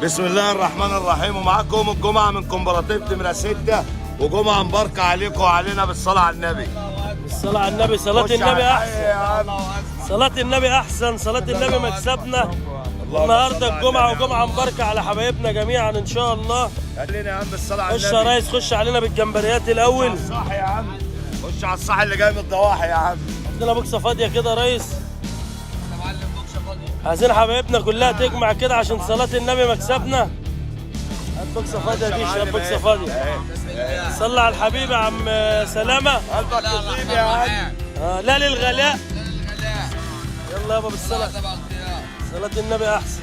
بسم الله الرحمن الرحيم. ومعاكم الجمعة من كومباراتيف نمرة 6، وجمعة مباركة عليكم وعلينا بالصلاة على النبي. الصلاة على النبي، صلاة النبي أحسن، صلاة النبي أحسن، صلاة النبي مكسبنا. النهارده الجمعة وجمعة مباركة على حبايبنا جميعا إن شاء الله. خلينا يا عم بالصلاة على خش النبي. يا ريس، خش علينا بالجمبريات الأول. صح يا عم، خش على الصح اللي جاي من الضواحي يا عم. عندنا بوكسة فاضية كده يا ريس. عايزين حبايبنا كلها تجمع كده عشان صلاة النبي مكسبنا. هات بوكسة فاضية دي، هات بوكسة فاضية. صلى على الحبيب يا عم سلامة. قلبك يطيب يا عم. لا للغلاء. يلا يابا بالصلاة. صلاة النبي أحسن.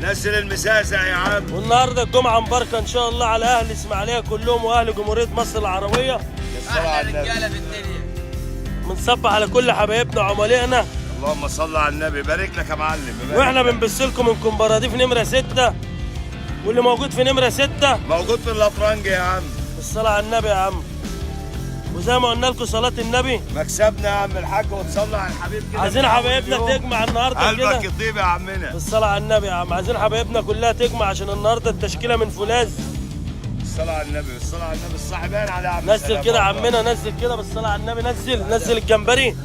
نزل المزازع يا عم. والنهارده الجمعة مباركة إن شاء الله على أهل إسماعيلية كلهم وأهل جمهورية مصر العربية. أحلى رجالة في الدنيا. بنصبح على كل حبايبنا وعمالقنا. اللهم صل على النبي. بارك لك يا معلم. واحنا بنبث لكم من كومباراتيف نمرة 6، واللي موجود في نمرة 6 موجود في الأطرنج يا عم. بالصلاة على النبي يا عم. وزي ما قلنا لكم صلاة النبي مكسبنا يا عم الحاج، وتصلي على الحبيب كده. عايزين حبايبنا تجمع النهارده قلبك كده. يطيب يا عمنا. بالصلاة على النبي يا عم. عايزين حبايبنا كلها تجمع عشان النهارده التشكيلة من فولاذ. الصلاة على النبي، الصلاة على النبي. الصاحبين على عم. نزل كده يا عمنا، نزل كده بالصلاة على النبي. نزل الجمبري.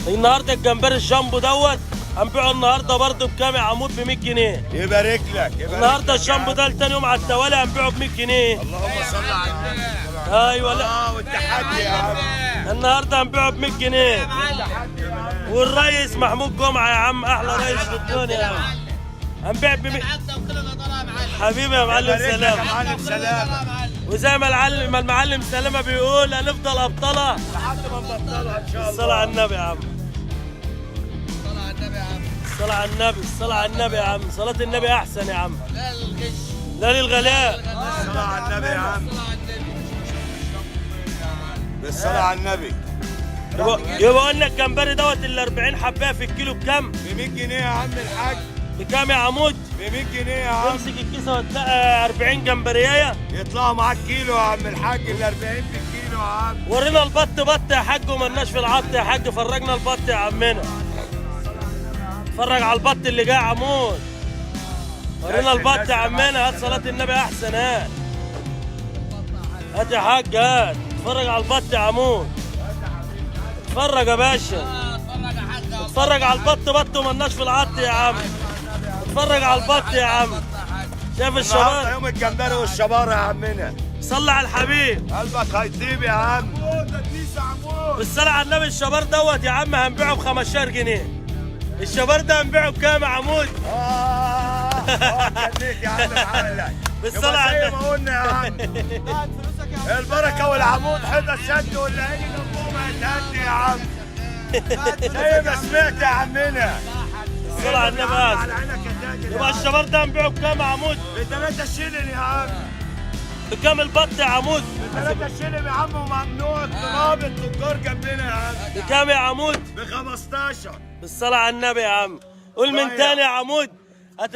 النهارده الجمبري الجامبو دوت هنبيعه النهارده برضه بكام يا عمود؟ ب 100 جنيه. يبارك لك. النهارده الجامبو ده لتاني يوم على التوالي هنبيعه ب 100 جنيه. اللهم صل على النبي. ايوه. لا والتحدي يا عم. النهارده هنبيعه ب 100 جنيه. والريس محمود جمعه يا عم، احلى ريس في الدنيا يا عم. هنبيع ب 100. حبيبي يا معلم سلام. يا معلم سلام. وزي ما المعلم سلامه بيقول هنفضل ابطاله لحد ما نبطلها ان شاء الله. الصلاة على النبي يا عم. الصلاة على النبي، الصلاة على النبي يا عم. صلاة النبي أحسن يا عم. لا للغش. لا للغلاء. الصلاة على النبي يا عم. بالصلاة على النبي. يبقى قلنا الجمبري دوت ال 40 حبايه في الكيلو بكام؟ ب 100 جنيه يا عم الحاج. بكام يا عمود؟ ب 100 جنيه يا عم. تمسك الكيسه وتلاقي 40 جمبريايه. يطلعوا معاك كيلو يا عم الحاج. ال 40 في الكيلو يا عم. ورينا البط يا حاج، ومالناش في العط يا حاج. فرجنا البط يا عمنا. اتفرج على البط اللي جاي يا عمود. ورينا البط يا عمنا. هات صلاة النبي أحسن. هات يا حاج، هات. اتفرج على البط يا عمود. اتفرج يا باشا. اتفرج على البط. بط ومالناش في العط يا عم. اتفرج على البط يا عم. شايف الشباب؟ يوم الجمبري والشبارة يا عمنا. صلي على الحبيب. قلبك هيطيب يا عم. بالصلاة على النبي. الشبار دوت يا عم هنبيعه ب 15 جنيه. الشبار ده هنبيعه بكام يا عمود؟ خليك يا عم معلق. بالصلاة على زي ما قلنا يا عم. البركة والعمود حدا شد، واللي هيجي جنبهم هيتهد يا عم. زي ما سمعت يا عمنا. الصلاة على النبي. على عينك يا تاجر. يبقى الشبار ده هنبيعه بكام يا عمود؟ ب 3 شيلن يا عم. بكام البط يا عمود؟ ب 3 شيلن يا عم، وممنوع اضطراب التجار جنبنا يا عم. بكام يا عمود؟ ب 15. بالصلاة على النبي يا عم. قول من تاني يا عمود. هات